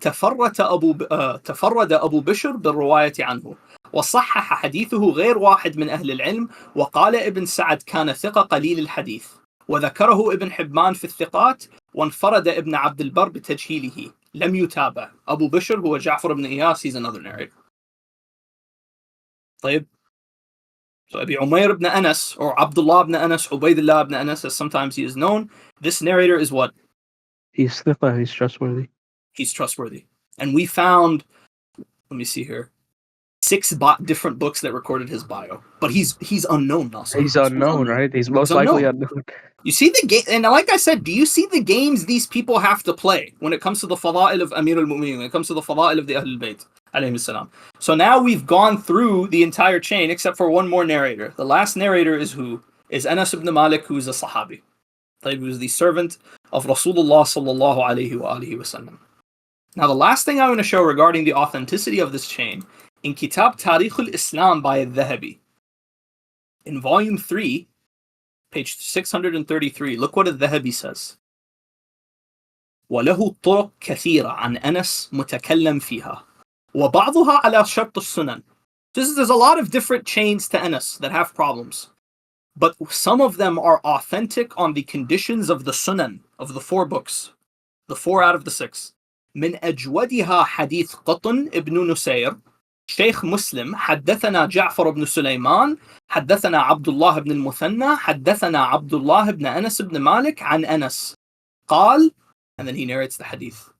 تفرد أبو بشر بالرواية عنه وصحح حديثه غير واحد من أهل العلم وقال ابن سعد كان ثقة قليل الحديث وذكره ابن حبان في الثقات وانفرد ابن عبد البر بتجهيله لم يتابع. أبو بشر هو جعفر بن إياس, he's another narrator. طيب, so Abi Umayr ibn Anas, or Abd Allah ibn Anas, Ubaydullah ibn Anas, as sometimes he is known, this narrator is what? He's thiqa, he's trustworthy. He's trustworthy. And we found, let me see here, 6 different books that recorded his bio. But he's unknown, Nasser. He's unknown, right? He's most likely unknown. You see the game, and like I said, do you see the games these people have to play when it comes to the fada'il of Amir al-Mu'mineen, when it comes to the fada'il of the Ahlul Bayt, alayhi salam? So now we've gone through the entire chain except for one more narrator. The last narrator is who? Is Anas ibn Malik, who is a Sahabi. He was the servant of Rasulullah sallallahu alayhi wa alihi wasallam. Now the last thing I want to show regarding the authenticity of this chain, in Kitab Tarikh al-Islam by al-Dhahabi, in volume 3, page 633, look what al-Dhahabi says. وله طرق كثيرة عن أنس متكلم فيها وبعضها على شرط السنن. There's a lot of different chains to Anas that have problems, but some of them are authentic on the conditions of the Sunan, of the 4 books, the 4 out of the 6. من أجودها حديث قطن ابن نسير شيخ مسلم حدثنا جعفر بن سليمان حدثنا عبد الله بن المثنى حدثنا عبد الله بن أنس بن مالك عن أنس قال, and then he narrates the hadith.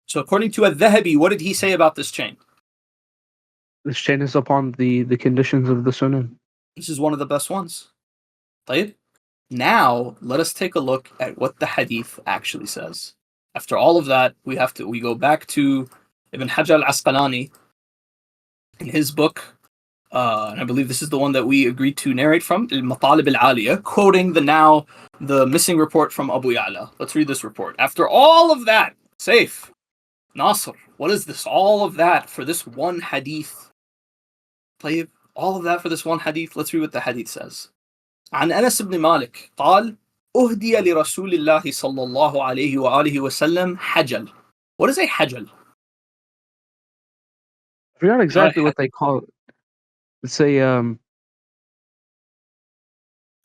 So according to al-Dhahabi, what did he say about this chain? This chain is upon the conditions of the Sunnah. This is one of the best ones. طيب? Now let us take a look at what the hadith actually says. After all of that, we go back to Ibn Hajar al-Asqalani in his book, and I believe this is the one that we agreed to narrate from, al-Matalib al-Aliyah, quoting the missing report from Abu Ya'la. Let's read this report. After all of that, safe, Nasr, what is this? All of that for this one hadith. طيب, all of that for this one hadith. Let's read what the hadith says. عن أنس بن مالك قال أهدي لرسول الله صلى الله عليه وآله وسلم حجل. What is a حجل? I forgot exactly what they call it. It's a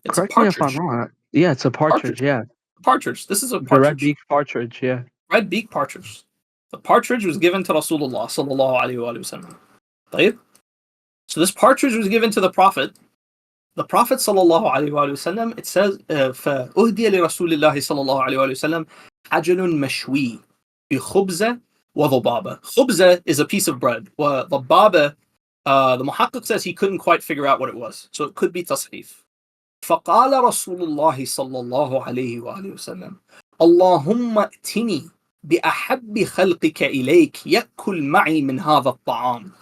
It's correct a me if I'm partridge. wrong. Yeah, it's a partridge. Yeah, Partridge. This is a the partridge. red-beaked partridge. Yeah. Red-beaked partridge. The partridge was given to Rasulullah sallallahu alaihi wasallam. طيب? So this partridge was given to the Prophet. The Prophet sallallahu alaihi wasallam, it says, فأهدي لرسول الله صلى الله عليه وسلم حجل مشوي بخبزة وضبابة. Khubza is a piece of bread. وضبابة, the Muhaqqiq says he couldn't quite figure out what it was. So it could be tasheef. فقال رسول الله صلى الله عليه وآله وسلم اللهم ائتني بأحب خلقك إليك يأكل معي من هذا الطعام.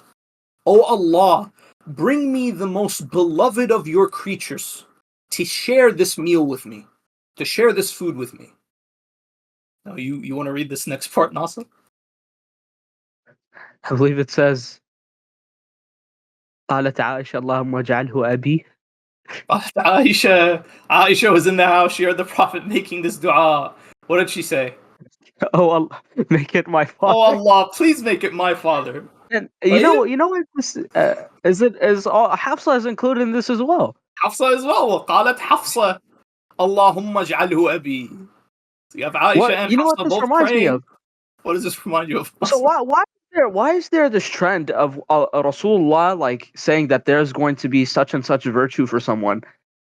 O Allah, bring me the most beloved of your creatures to share this meal with me, to share this food with me. Now you want to read this next part, Nasser? I believe it says قالت عائشة اللهم اجعله أبي. Aisha was in the house. She heard the Prophet making this dua. What did she say? Oh Allah, make it my father. Oh Allah, please make it my father. And you know what this is all Hafsa is included in this as well. Hafsa as well. وقالت حفصة اللهم اجعله أبي. So you have Aisha and you know Hafsa what this both reminds praying. me of? What does this remind you of? So why is there this trend of Rasulullah like saying that there's going to be such and such virtue for someone,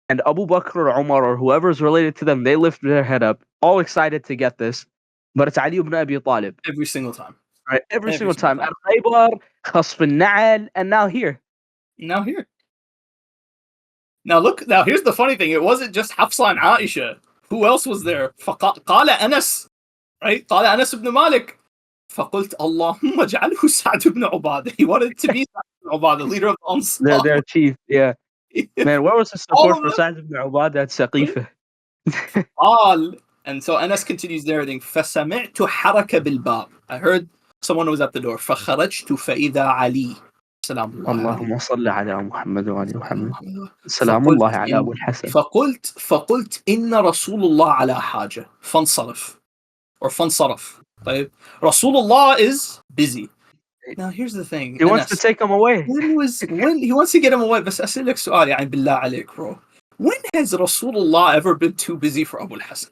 and Abu Bakr or Umar or whoever's related to them, they lift their head up, all excited to get this, but it's Ali ibn Abi Talib. Every single time. Right, every single time. At Khaybar, Khasf al-Na'al, and now here. Now here. Now look, now here's the funny thing. It wasn't just Hafsa and Aisha. Who else was there? قال أنس. Right? قال أنس ibn Malik. فقلت اللهم اجعله سعد بن عبادة. He wanted to be Sa'd ibn Ubadah, leader of the Ansar. Their chief, yeah. Man, where was the support for Sa'd ibn Ubadah at Saqifah? قال, and so Anas continues narrating, فسمعت حركة بالباب. I heard someone was at the door. فخرجت فإذا علي سلام الله عليه. اللهم صل على محمد وعلى محمد. سلام فقلت الله على أبو الحسن. فقلت إن رسول الله على حاجة فانصرف or فانصرف. طيب Rasulullah is busy. Now here's the thing. He wants to take him away. When he wants to get him away, بس أسألك سؤال يعني بالله عليك bro. When has Rasulullah ever been too busy for Abu al-Hasan?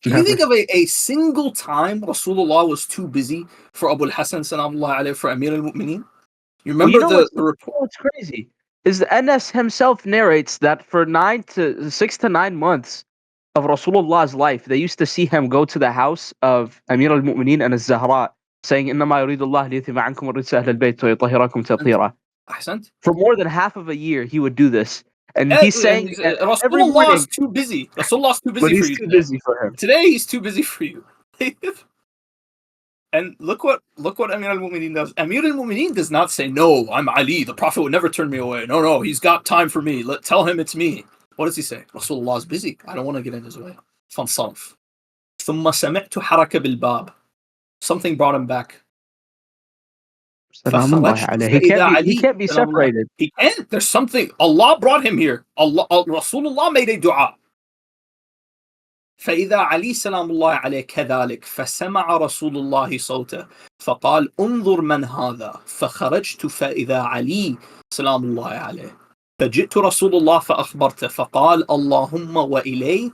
Can you think of a single time Rasulullah was too busy for Abu al-Hasan salamullah alayhi, for Amir al-Mu'mineen? You remember the report? What's crazy is Anas himself narrates that for 6 to 9 months of Rasulullah's life, they used to see him go to the house of Amir al-Mu'mineen and al-Zahra, saying, إِنَّمَا يُرِيدُ اللَّهُ لِيُتِمَّ عَنْكُمُ الرِّجْسَ أَهْلَ الْبَيْتِ وَيُطَهِّرَكُمْ تَطْهِيرًا. أحسنت. For more than half of a year, he would do this. And he's saying every Rasulullah morning, is too busy. Rasulullah is too busy but for he's you too today. busy for him. Today he's too busy for you. And look what Amir al-Mu'mineen does. Amir al-Mu'mineen does not say, no, I'm Ali. The Prophet would never turn me away. No, he's got time for me. Tell him it's me. What does he say? Rasulullah is busy. I don't want to get in his way. فانصرف. ثم سمعت حركة بالباب. Something brought him back. He can't be separated. He can't. There's something. Allah brought him here. Rasulullah made a dua. فإذا علي سلام الله عليه كذلك فسمع رسول الله صوته فقال انظر من هذا فخرجت فإذا علي سلام الله عليه فجئت رسول الله فأخبرته فقال اللهم وإليه.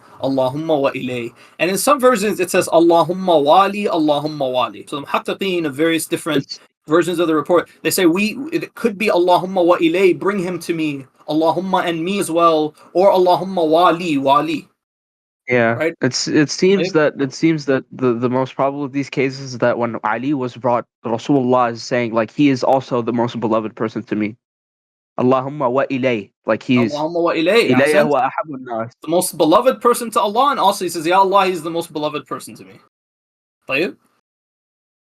And in some versions it says اللهم والي. So the muhaqqiqeen of various different versions of the report, they say it could be Allahumma wa ilay, bring him to me, Allahumma and me as well, or Allahumma wali. Yeah, right. It seems that the most probable of these cases is that when Ali was brought, Rasulullah is saying like he is also the most beloved person to me. Allahumma wa ilay, like he's Allahumma wa ilay, ilayya wa ahabbu an-nas, the most beloved person to Allah, and also he says, Ya Allah, he's the most beloved person to me. طيب?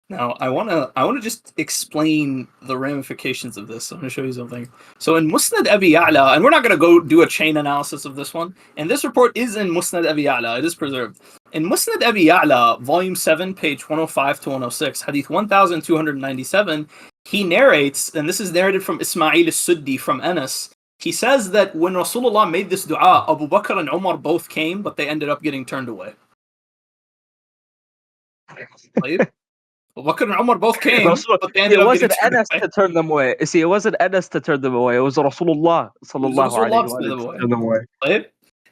Now, I wanna just explain the ramifications of this. I'm gonna show you something. So in Musnad Abi Ya'la, and we're not gonna go do a chain analysis of this one, and this report is in Musnad Abi Ya'la, it is preserved. In Musnad Abi Ya'la, volume 7, page 105 to 106, hadith 1297, he narrates, and this is narrated from Ismail al-Suddi from Anas. He says that when Rasulullah made this dua, Abu Bakr and Umar both came, but they ended up getting turned away. Abu Bakr and Umar both came, but they ended up getting turned away. It wasn't Anas to turn them away. See, it wasn't Anas to turn them away. It was Rasulullah sallallahu alaihi wasallam to turn them away.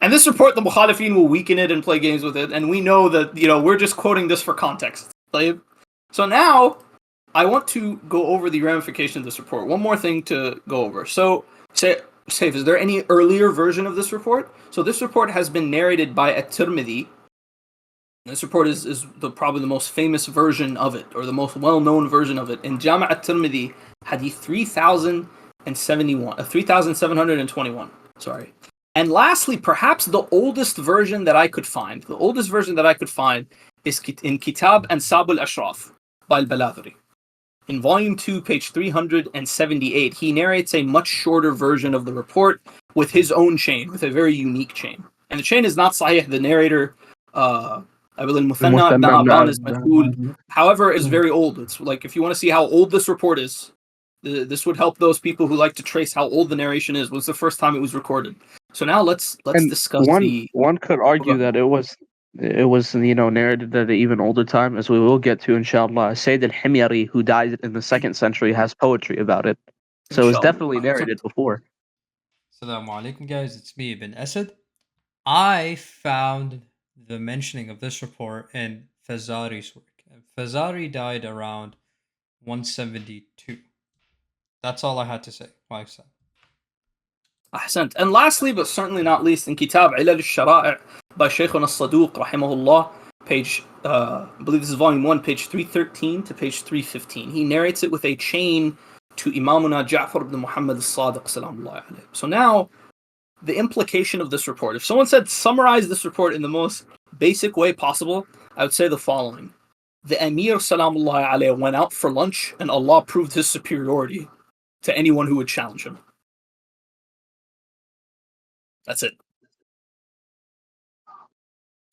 And this report, the Mukhalifin will weaken it and play games with it, and we know that we're just quoting this for context. So now, I want to go over the ramifications of this report. One more thing to go over. So, Saif, is there any earlier version of this report? So this report has been narrated by at-Tirmidhi. This report is probably the most famous version of it, or the most well-known version of it. In Jami' at-Tirmidhi, hadith 3721. Sorry. And lastly, perhaps the oldest version that I could find. The oldest version that I could find is in Kitab Ansab al-Ashraf by al-Balaghri. In volume 2, page 378, he narrates a much shorter version of the report with his own chain, with a very unique chain. And the chain is not sahih. The narrator, al-Muthanna is majhul. However, is very old. It's like, if you want to see how old this report is, this would help those people who like to trace how old the narration is. Was the first time it was recorded. So now let's discuss one could argue that it was narrated at an even older time, as we will get to inshallah. Sayyid al-Himyari, who died in the 2nd century, has poetry about it. So it was definitely narrated before. Assalamu alaikum guys, it's me, Ibn Asad. I found the mentioning of this report in Fazari's work. Fazari died around 172. That's all I had to say. Ahsant. And lastly, but certainly not least, in Kitab Ilal al-Shara'i' by Shaykhuna al-Saduq, rahimahullah, page, I believe this is volume 1, page 313 to page 315. He narrates it with a chain to Imamuna Ja'far bin Muhammad al-Sadiq, salamullahi alayhi. So now, the implication of this report. If someone said, summarize this report in the most basic way possible, I would say the following. The Emir, salamullahi alayhi, went out for lunch, and Allah proved his superiority to anyone who would challenge him. That's it.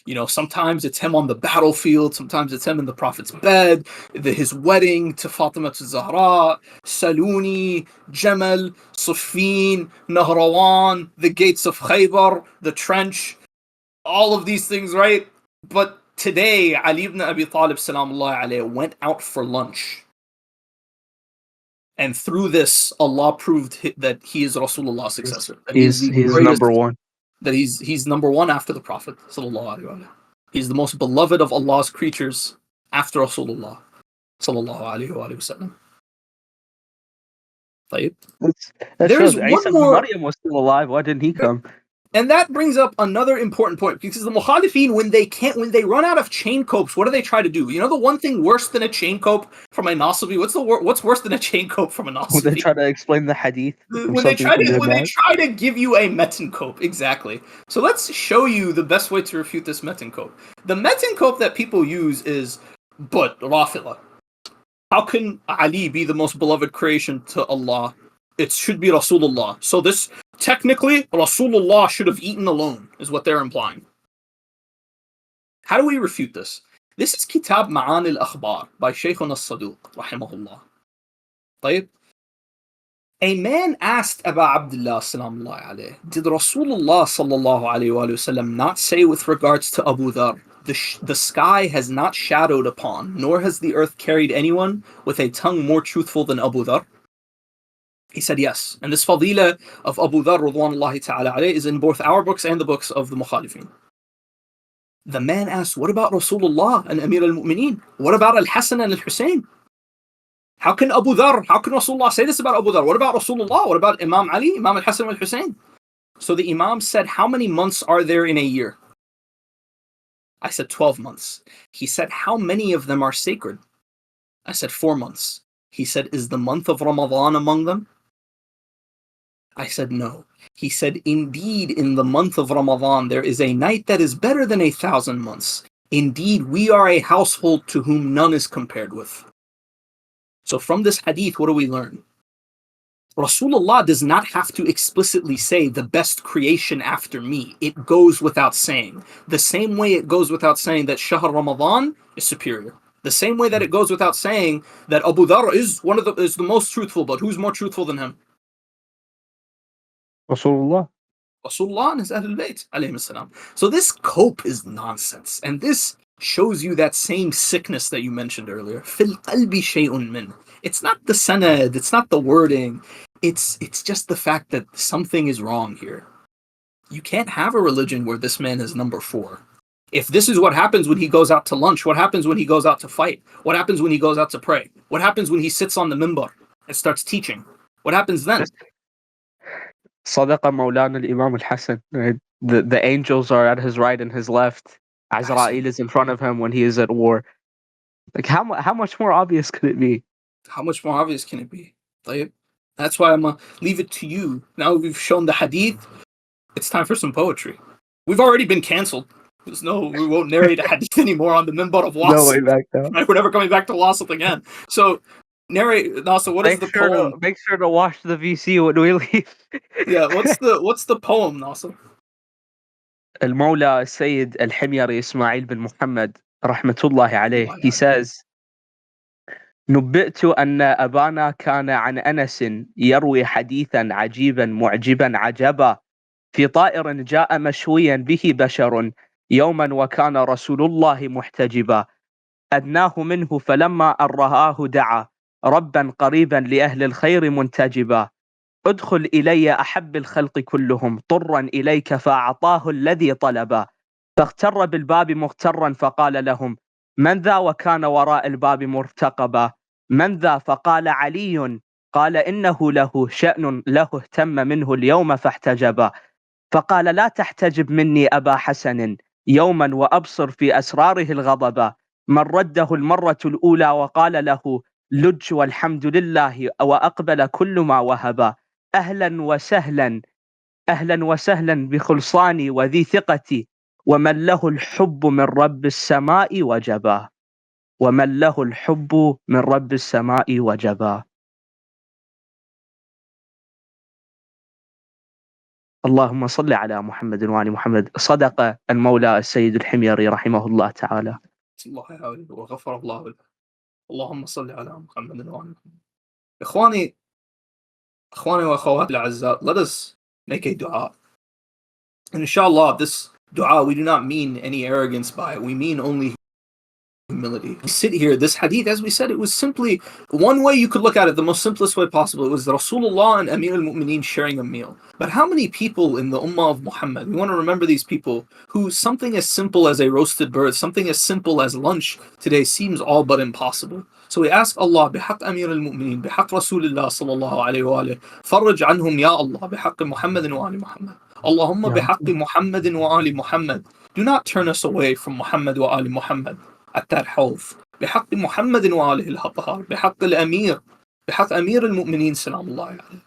You know, sometimes it's him on the battlefield, sometimes it's him in the Prophet's bed, his wedding to Fatima to Zahra, Saluni, Jamal, Siffin, Nahrawan, the gates of Khaybar, the trench, all of these things, right? But today, Ali ibn Abi Talib salamullah alayhi went out for lunch. And through this, Allah proved that he is Rasulullah's successor. That he is the He's greatest, number one. that he's number one after the Prophet sallallahu alaihi wasallam. He's the most beloved of Allah's creatures after Rasulullah sallallahu alaihi wasallam. That There's shows one Isa ibn more, Maryam was still alive. Why didn't he come? and that brings up another important point, because the Mukhalifin, when they run out of chain copes, what do they try to do? You know, the one thing worse than a chain cope from a Nasibi, what's worse than a chain cope from a Nasibi? When they try to explain the hadith from When they something try from their to bag. give you a metin cope, exactly. So let's show you the best way to refute this metin cope. The metin cope that people use is, but Rafila, how can Ali be the most beloved creation to Allah? It should be Rasulullah. So this, technically, Rasulullah should have eaten alone, is what they're implying. How do we refute this? This is Kitab Ma'an al-Akhbar by Shaykhuna as-Saduq, rahimahullah. طيب? A man asked about Abd Allah sallallahu alayhi, did Rasulullah sallallahu alayhi wa sallam not say with regards to Abu Dhar, the sky has not shadowed upon, nor has the earth carried anyone with a tongue more truthful than Abu Dhar? He said yes. And this fadila of Abu Dhar radwanullahi ta'ala alayhi is in both our books and the books of the Mukhalifin. The man asked, what about Rasulullah and Amir al-Mu'mineen? What about al-Hasan and al-Hussein? How can Rasulullah say this about Abu Dhar? What about Rasulullah? What about Imam Ali, Imam al-Hasan and al-Hussein? So the Imam said, how many months are there in a year? I said 12 months. He said, how many of them are sacred? I said 4 months. He said, is the month of Ramadan among them? I said, no. He said, indeed, in the month of Ramadan, there is a night that is better than 1,000 months. Indeed, we are a household to whom none is compared with. So from this hadith, what do we learn? Rasulullah does not have to explicitly say the best creation after me. It goes without saying. The same way it goes without saying that Shahr Ramadan is superior. The same way that it goes without saying that Abu Dhar is the most truthful, but who's more truthful than him? Rasulullah. Rasulullah and his Ahlul Bayt alayhim salam. So this cope is nonsense, and this shows you that same sickness that you mentioned earlier. Fil qalbi shay'un min. It's not the sanad, it's not the wording. It's just the fact that something is wrong here. You can't have a religion where this man is number 4. If this is what happens when he goes out to lunch, what happens when he goes out to fight? What happens when he goes out to pray? What happens when he sits on the minbar and starts teaching? What happens then? Sadaqa Mawlana al-Imam al-Hasan. Right? The angels are at his right and his left. Azrael is in front of him when he is at war. Like how much more obvious could it be? How much more obvious can it be? That's why I'm going to leave it to you. Now we've shown the hadith, it's time for some poetry. We've already been cancelled. We won't narrate a hadith anymore on the minbar of Wasat. No way back now. Right? We're never coming back to Wasat again. So narrate, Nasser, what is the poem? Make sure to wash the VC when we leave. Yeah, what's the poem, Nasser? المولى السيد الحميري إسماعيل بن محمد رحمة الله عليه. He says, نبئت أن أبانا كان عن أنس يروي حديثا عجيبا معجبا عجبا في طائر جاء مشويا به بشر يوما وكان رسول الله محتجبا أدناه منه فلما أن رآه دعا ربا قريبا لأهل الخير منتجبا ادخل إلي أحب الخلق كلهم طرا إليك فأعطاه الذي طلبا فاغتر بالباب مغترا فقال لهم من ذا وكان وراء الباب مرتقبا من ذا فقال علي قال إنه له شأن له اهتم منه اليوم فاحتجبا فقال لا تحتجب مني أبا حسن يوما وأبصر في أسراره الغضبا من رده المرة الأولى وقال له لج والحمد لله وأقبل كل ما وهبا أهلا وسهلا بخلصاني وذي ثقتي ومن له الحب من رب السماء وجبا ومن له الحب من رب السماء وجبا اللهم صل على محمد وآل محمد. صدق المولى السيد الحميري رحمه الله تعالى. الله يعاونه وغفر الله له. اللهم صل على محمد وآل محمد. إخواني وأخواتي الأعزاء, let us make a dua. And inshallah, this dua, we do not mean any arrogance by it. We mean only humility. We sit here, this hadith, as we said, it was simply one way you could look at it, the most simplest way possible. It was Rasulullah and Amir al-Mu'mineen sharing a meal. But how many people in the ummah of Muhammad, we want to remember these people, who something as simple as a roasted bird, something as simple as lunch today seems all but impossible. So we ask Allah, بحق Amir al-Mu'mineen, بحق Rasulullah sallallahu alayhi wa alayhi, فرج عنهم يا الله, بحق محمد وآل محمد. Allahumma بحق Muhammad وآل Muhammad. Do not turn us away from Muhammad wa Ali Muhammad at that hawf. بحق محمد وآله الأطهار. بحق الأمير. بحق أمير المؤمنين سلام الله عليه.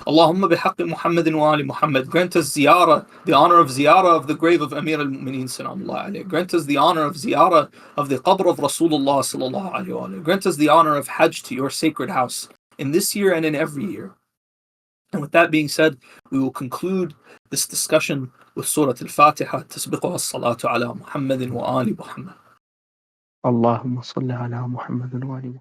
Allahumma بحق محمد وآل Muhammad. Grant us ziyarah, the honor of ziyarah of the grave of Amir al-Mu'mineen salam Allah alayhi. Grant us the honor of ziyarah of the qabr of Rasulullah sallallahu alayhi wa alayhi. Grant us the honor of hajj to your sacred house in this year and in every year. And with that being said, we will conclude this discussion with Surah Al-Fatiha. تسبقها الصلاة على محمد وآل محمد. اللهم صل على محمد وآل محمد.